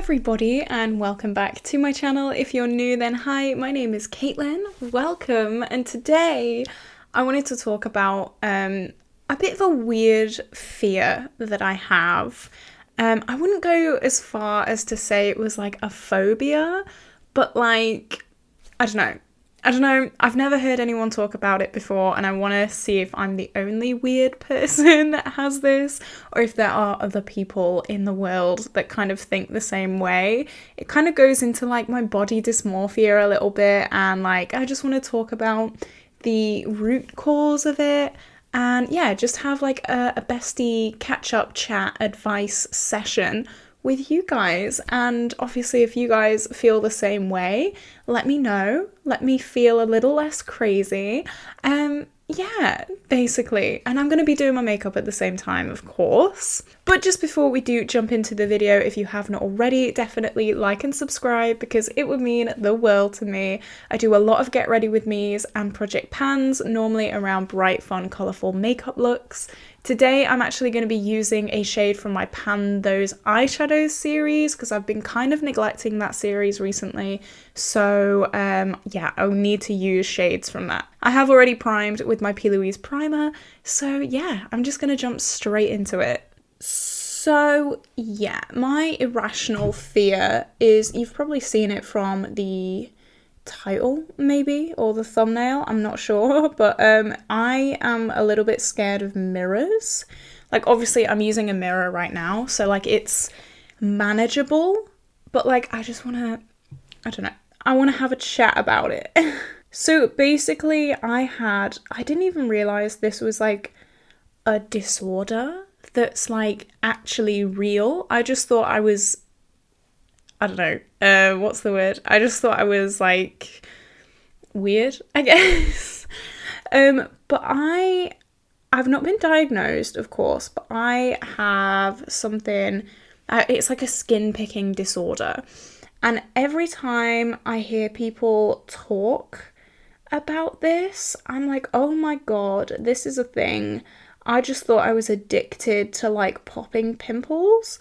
everybody and welcome back to my channel. If you're new, then hi, my name is Caitlin. Welcome, and today I wanted to talk about a bit of a weird fear that I have. I wouldn't go as far as to say it was like a phobia, but like, I don't know. I've never heard anyone talk about it before, and I want to see if I'm the only weird person that has this, or if there are other people in the world that kind of think the same way. It kind of goes into like my body dysmorphia a little bit, and like I just want to talk about the root cause of it, and yeah, just have like a bestie catch-up chat advice session with you guys. And obviously if you guys feel the same way, let me know, let me feel a little less crazy. Yeah, basically. And I'm going to be doing my makeup at the same time, of course. But just before we do jump into the video, if you haven't already, definitely like and subscribe because it would mean the world to me. I do a lot of get ready with me's and project pans, normally around bright, fun, colourful makeup looks. Today I'm actually going to be using a shade from my Pan Those Eyeshadows series because I've been kind of neglecting that series recently. So yeah, I'll need to use shades from that. I have already primed with my P. Louise primer, so yeah, I'm just going to jump straight into it. So yeah, my irrational fear is, you've probably seen it from the title maybe, or the thumbnail, I'm not sure, but I am a little bit scared of mirrors. Like obviously I'm using a mirror right now, so like it's manageable, but like I just want to, I don't know, I want to have a chat about it. So basically I didn't even realize this was like a disorder that's like actually real. I just thought I was, I don't know, what's the word? I just thought I was like weird, I guess. But I've not been diagnosed, of course, but I have something, it's like a skin picking disorder. And every time I hear people talk about this, I'm like, oh my God, this is a thing. I just thought I was addicted to like popping pimples.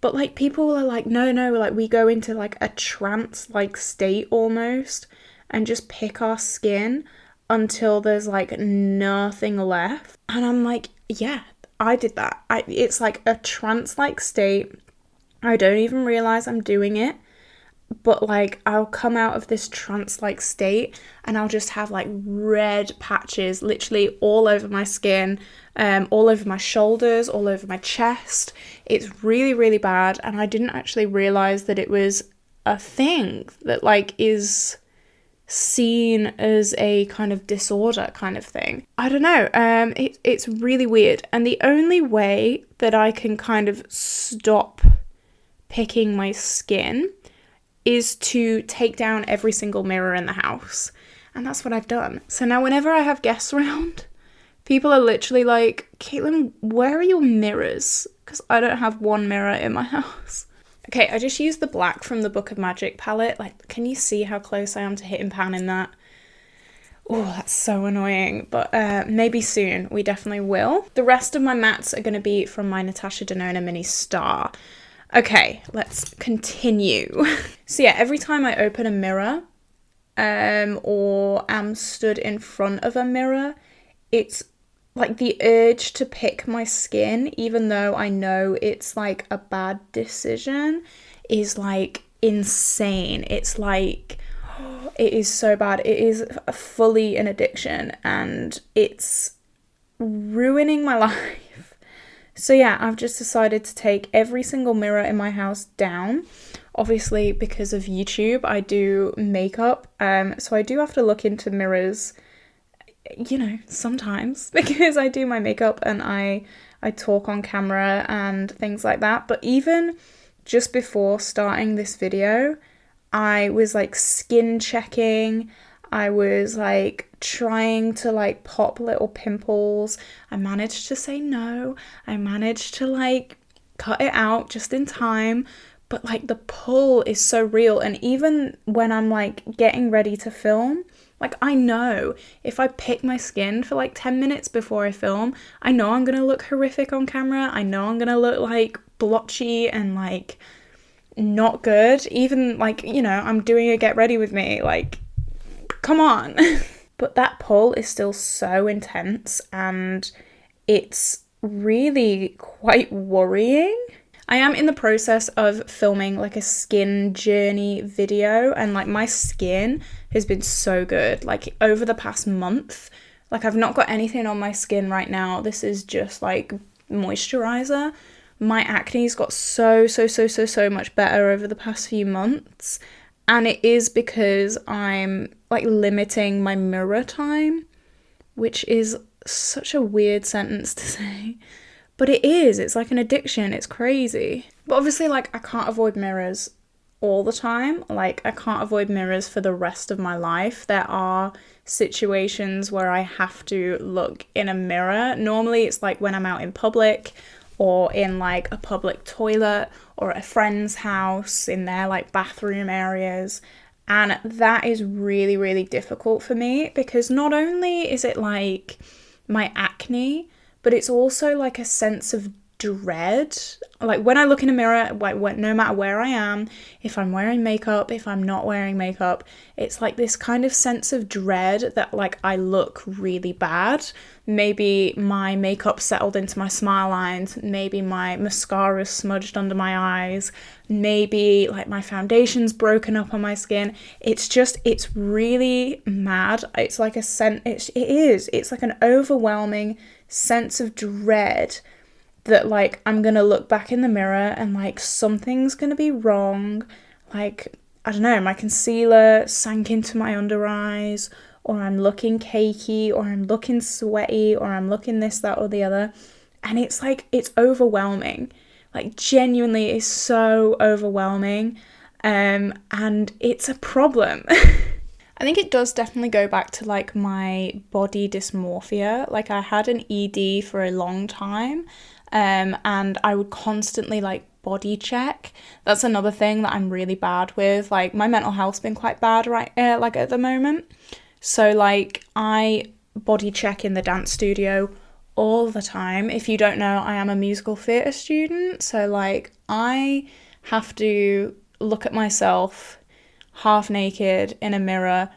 But like people are like, no, like we go into like a trance like state almost and just pick our skin until there's like nothing left. And I'm like, yeah, I did that. It's like a trance like state. I don't even realize I'm doing it. But like I'll come out of this trance like state and I'll just have like red patches literally all over my skin, all over my shoulders, all over my chest. It's really, really bad, and I didn't actually realize that it was a thing that like is seen as a kind of disorder kind of thing. I don't know, it's really weird, and the only way that I can kind of stop picking my skin is to take down every single mirror in the house. And that's what I've done. So now whenever I have guests around, people are literally like, Caitlin, where are your mirrors? Because I don't have one mirror in my house. Okay, I just used the black from the Book of Magic palette. Like, can you see how close I am to hitting pan in that? Oh, that's so annoying. But maybe soon. We definitely will. The rest of my mattes are going to be from my Natasha Denona Mini Star. Okay, let's continue. So yeah, every time I open a mirror or am stood in front of a mirror, it's like the urge to pick my skin, even though I know it's like a bad decision, is like insane. It's like, it is so bad. It is fully an addiction and it's ruining my life. So yeah, I've just decided to take every single mirror in my house down. Obviously, because of YouTube, I do makeup, so I do have to look into mirrors, you know, sometimes, because I do my makeup and I talk on camera and things like that. But even just before starting this video, I was like skin checking. I was like trying to like pop little pimples. I managed to say no. I managed to like cut it out just in time. But like the pull is so real. And even when I'm like getting ready to film, like I know if I pick my skin for like 10 minutes before I film, I know I'm going to look horrific on camera. I know I'm going to look like blotchy and like not good. Even like, you know, I'm doing a get ready with me, like, come on. But that pull is still so intense and it's really quite worrying. I am in the process of filming like a skin journey video, and like my skin has been so good. Like over the past month, like I've not got anything on my skin right now. This is just like moisturizer. My acne's got so much better over the past few months. And it is because I'm like limiting my mirror time, which is such a weird sentence to say. But it is, it's like an addiction, it's crazy. But obviously, like, I can't avoid mirrors all the time. Like, I can't avoid mirrors for the rest of my life. There are situations where I have to look in a mirror. Normally, it's like when I'm out in public or in like a public toilet or at a friend's house in their like bathroom areas. And that is really difficult for me because not only is it like my acne, but it's also like a sense of dread. Like when I look in a mirror, like no matter where I am, if I'm wearing makeup, if I'm not wearing makeup, it's like this kind of sense of dread that like I look really bad. Maybe my makeup settled into my smile lines, maybe my mascara smudged under my eyes, maybe like my foundation's broken up on my skin. It's really mad. It's like it's like an overwhelming sense of dread that like I'm gonna look back in the mirror and like something's gonna be wrong. Like, I don't know, my concealer sank into my under eyes, or I'm looking cakey, or I'm looking sweaty, or I'm looking this, that, or the other. And it's like, it's overwhelming. Like, genuinely, it's so overwhelming. And it's a problem. I think it does definitely go back to like my body dysmorphia. Like, I had an ED for a long time. And I would constantly like body check. That's another thing that I'm really bad with. Like, my mental health's been quite bad like at the moment. So like I body check in the dance studio all the time. If you don't know, I am a musical theatre student. So like I have to look at myself half naked in a mirror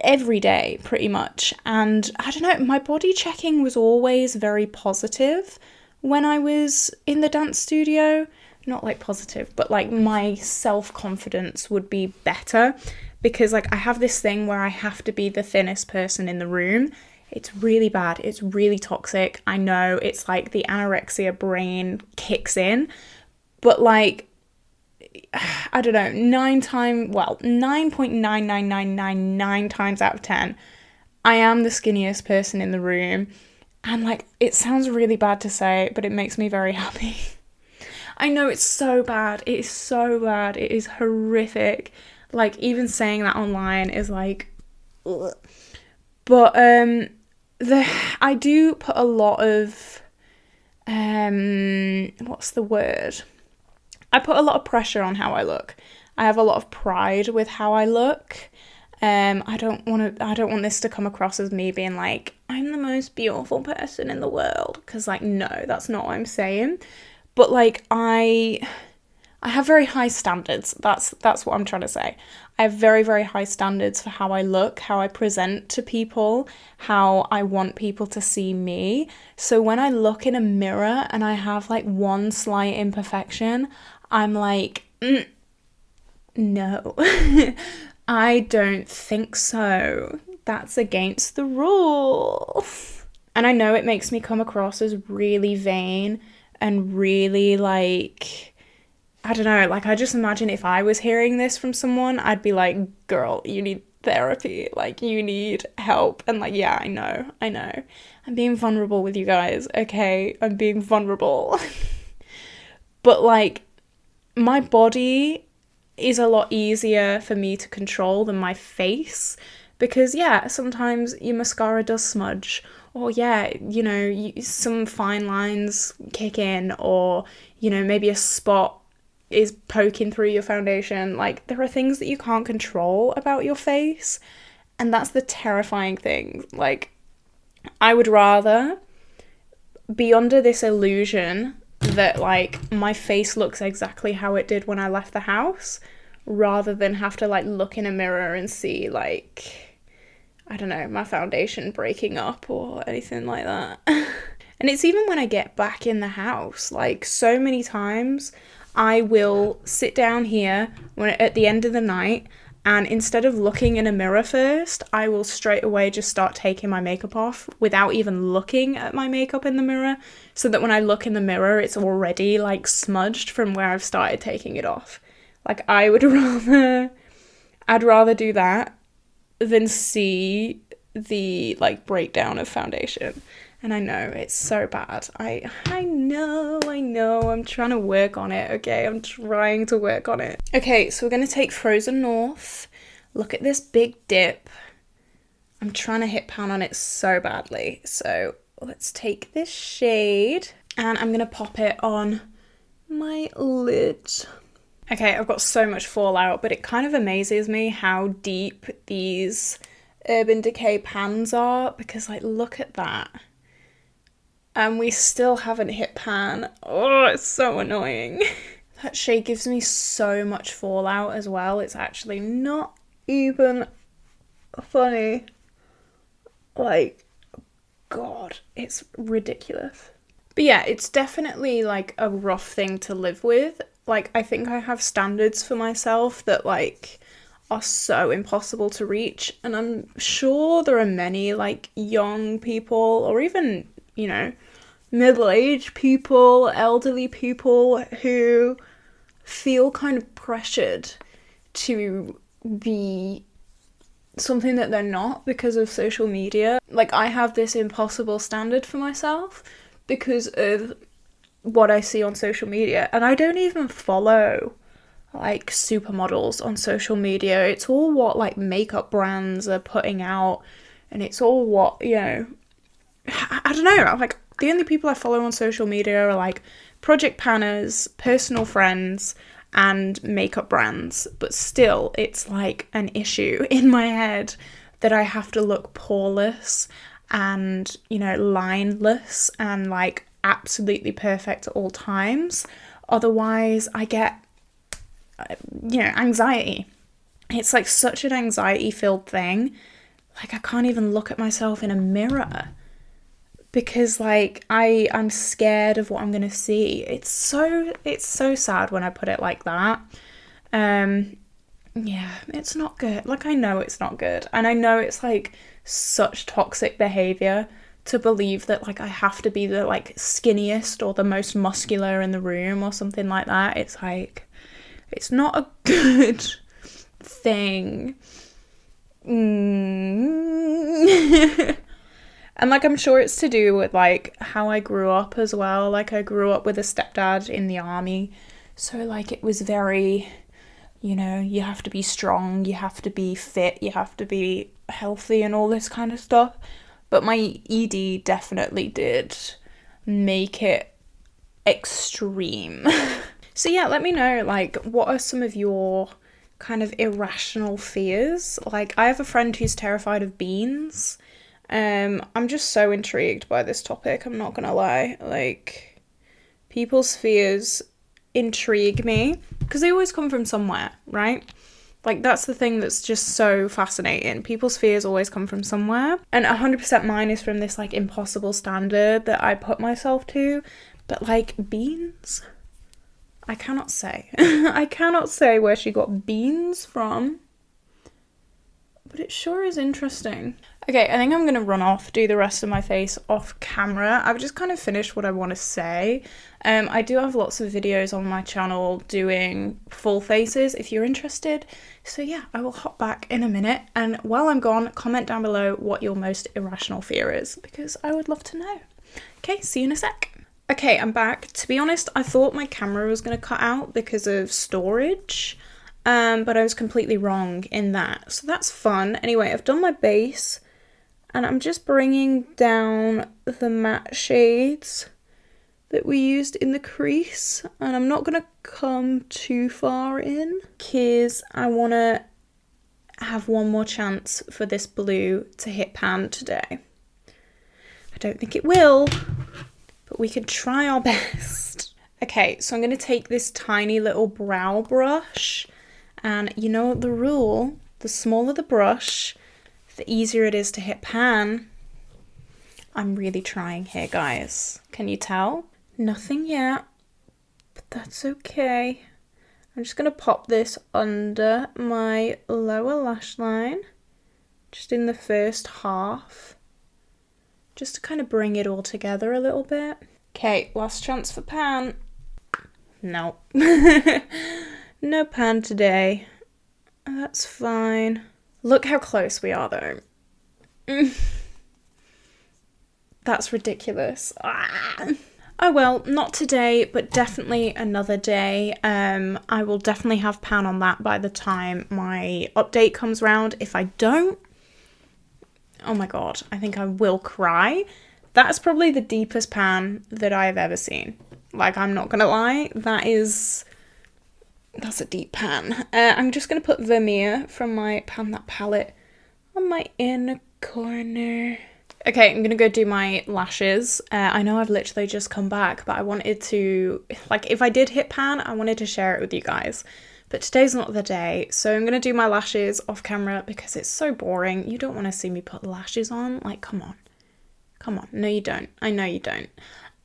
every day pretty much. And I don't know, my body checking was always very positive when I was in the dance studio. Not like positive, but like my self-confidence would be better because like I have this thing where I have to be the thinnest person in the room. It's really bad. It's really toxic. I know, it's like the anorexia brain kicks in, but like, I don't know, 9.99999 times out of 10, I am the skinniest person in the room. And like, it sounds really bad to say, but it makes me very happy. I know it's so bad. It is so bad. It is horrific. Like, even saying that online is like, ugh. But I do put a lot of what's the word? I put a lot of pressure on how I look. I have a lot of pride with how I look. I don't want this to come across as me being like, I'm the most beautiful person in the world, because like, no, that's not what I'm saying. But like, I have very high standards. That's what I'm trying to say. I have very high standards for how I look, how I present to people, how I want people to see me. So when I look in a mirror and I have like one slight imperfection, I'm like, no, I don't think so. That's against the rules. And I know it makes me come across as really vain and really like, I don't know, like I just imagine if I was hearing this from someone, I'd be like, girl, you need therapy, like you need help. And like, yeah, I know. I'm being vulnerable with you guys, okay? I'm being vulnerable. But like, my body is a lot easier for me to control than my face. Because yeah, sometimes your mascara does smudge, or yeah, you know, some fine lines kick in, or, you know, maybe a spot is poking through your foundation. Like, there are things that you can't control about your face, and that's the terrifying thing. Like, I would rather be under this illusion that like my face looks exactly how it did when I left the house, rather than have to like look in a mirror and see like, I don't know, my foundation breaking up or anything like that. And it's even when I get back in the house, like so many times I will sit down here at the end of the night, and instead of looking in a mirror first, I will straight away just start taking my makeup off without even looking at my makeup in the mirror, so that when I look in the mirror, it's already like smudged from where I've started taking it off. Like I'd rather do that than see the like breakdown of foundation. And I know it's so bad. I know, I'm trying to work on it, okay? I'm trying to work on it. Okay, so we're going to take Frozen North. Look at this big dip. I'm trying to hit pan on it so badly. So let's take this shade and I'm going to pop it on my lid. Okay, I've got so much fallout, but it kind of amazes me how deep these Urban Decay pans are, because like, look at that. And we still haven't hit pan. Oh, it's so annoying. That shade gives me so much fallout as well. It's actually not even funny. Like, God, it's ridiculous. But yeah, it's definitely like a rough thing to live with. Like, I think I have standards for myself that like are so impossible to reach. And I'm sure there are many like young people, or even, you know, middle-aged people, elderly people who feel kind of pressured to be something that they're not because of social media. Like, I have this impossible standard for myself because of what I see on social media, and I don't even follow like supermodels on social media. It's all what like makeup brands are putting out, and it's all what, you know, I don't know, I'm like, the only people I follow on social media are like project planners, personal friends, and makeup brands. But still, it's like an issue in my head that I have to look poreless and, you know, lineless and like absolutely perfect at all times. Otherwise, I get, you know, anxiety. It's like such an anxiety-filled thing. Like, I can't even look at myself in a mirror, because like I'm scared of what I'm gonna see. It's so sad when I put it like that. Yeah, it's not good. Like, I know it's not good, and I know it's like such toxic behavior to believe that like I have to be the like skinniest or the most muscular in the room or something like that. It's like, it's not a good thing. And like, I'm sure it's to do with like how I grew up as well. Like, I grew up with a stepdad in the army, so like it was very, you know, you have to be strong, you have to be fit, you have to be healthy and all this kind of stuff. But my ED definitely did make it extreme. So yeah, let me know, like, what are some of your kind of irrational fears? Like, I have a friend who's terrified of beans. I'm just so intrigued by this topic, I'm not gonna lie. Like, people's fears intrigue me because they always come from somewhere, right? Like, that's the thing that's just so fascinating. People's fears always come from somewhere, and 100% mine is from this like impossible standard that I put myself to. But like, beans, I cannot say. I cannot say where she got beans from, but it sure is interesting. Okay, I think I'm going to run off, do the rest of my face off camera. I've just kind of finished what I want to say. I do have lots of videos on my channel doing full faces if you're interested. So yeah, I will hop back in a minute. And while I'm gone, comment down below what your most irrational fear is, because I would love to know. Okay, see you in a sec. Okay, I'm back. To be honest, I thought my camera was going to cut out because of storage. But I was completely wrong in that. So that's fun. Anyway, I've done my base. And I'm just bringing down the matte shades that we used in the crease. And I'm not going to come too far in, because I want to have one more chance for this blue to hit pan today. I don't think it will, but we can try our best. Okay, so I'm going to take this tiny little brow brush, and you know the rule, the smaller the brush, the easier it is to hit pan. I'm really trying here, guys. Can you tell? Nothing yet, but that's okay. I'm just going to pop this under my lower lash line, just in the first half, just to kind of bring it all together a little bit. Okay, last chance for pan. No. No pan today. That's fine. Look how close we are though. That's ridiculous. Ah. Oh well, not today, but definitely another day. I will definitely have pan on that by the time my update comes round. If I don't, oh my god, I think I will cry. That's probably the deepest pan that I've ever seen. Like, I'm not gonna lie, that's a deep pan. I'm just gonna put Vermeer from my Pan That palette on my inner corner. Okay, I'm gonna go do my lashes. I know I've literally just come back, but I wanted to, like, if I did hit pan, I wanted to share it with you guys. But today's not the day, so I'm gonna do my lashes off camera because it's so boring. You don't want to see me put lashes on. Like, come on. Come on. No, you don't. I know you don't.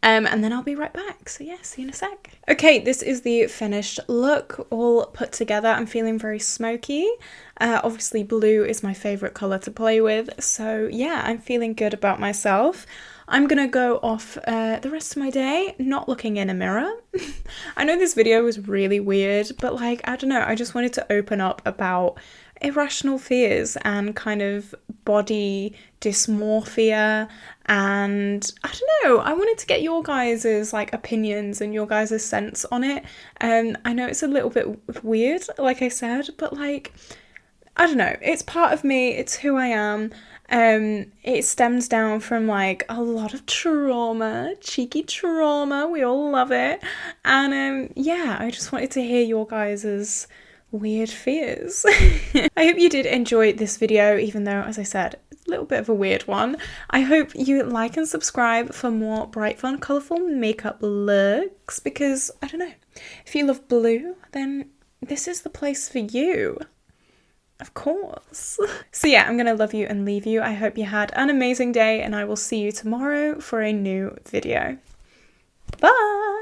And then I'll be right back. So yeah, see you in a sec. Okay, this is the finished look all put together. I'm feeling very smoky. Obviously blue is my favorite color to play with. So yeah, I'm feeling good about myself. I'm gonna go off the rest of my day not looking in a mirror. I know this video was really weird, but like, I don't know, I just wanted to open up about irrational fears and kind of body dysmorphia, and I don't know, I wanted to get your guys' like opinions and your guys' sense on it. I know it's a little bit weird, like I said, but like, I don't know, it's part of me, it's who I am. It stems down from like a lot of trauma, cheeky trauma, we all love it. And yeah, I just wanted to hear your guys' weird fears. I hope you did enjoy this video, even though, as I said, it's a little bit of a weird one. I hope you like and subscribe for more bright, fun, colourful makeup looks, because, I don't know, if you love blue, then this is the place for you. Of course. So yeah, I'm gonna love you and leave you. I hope you had an amazing day, and I will see you tomorrow for a new video. Bye!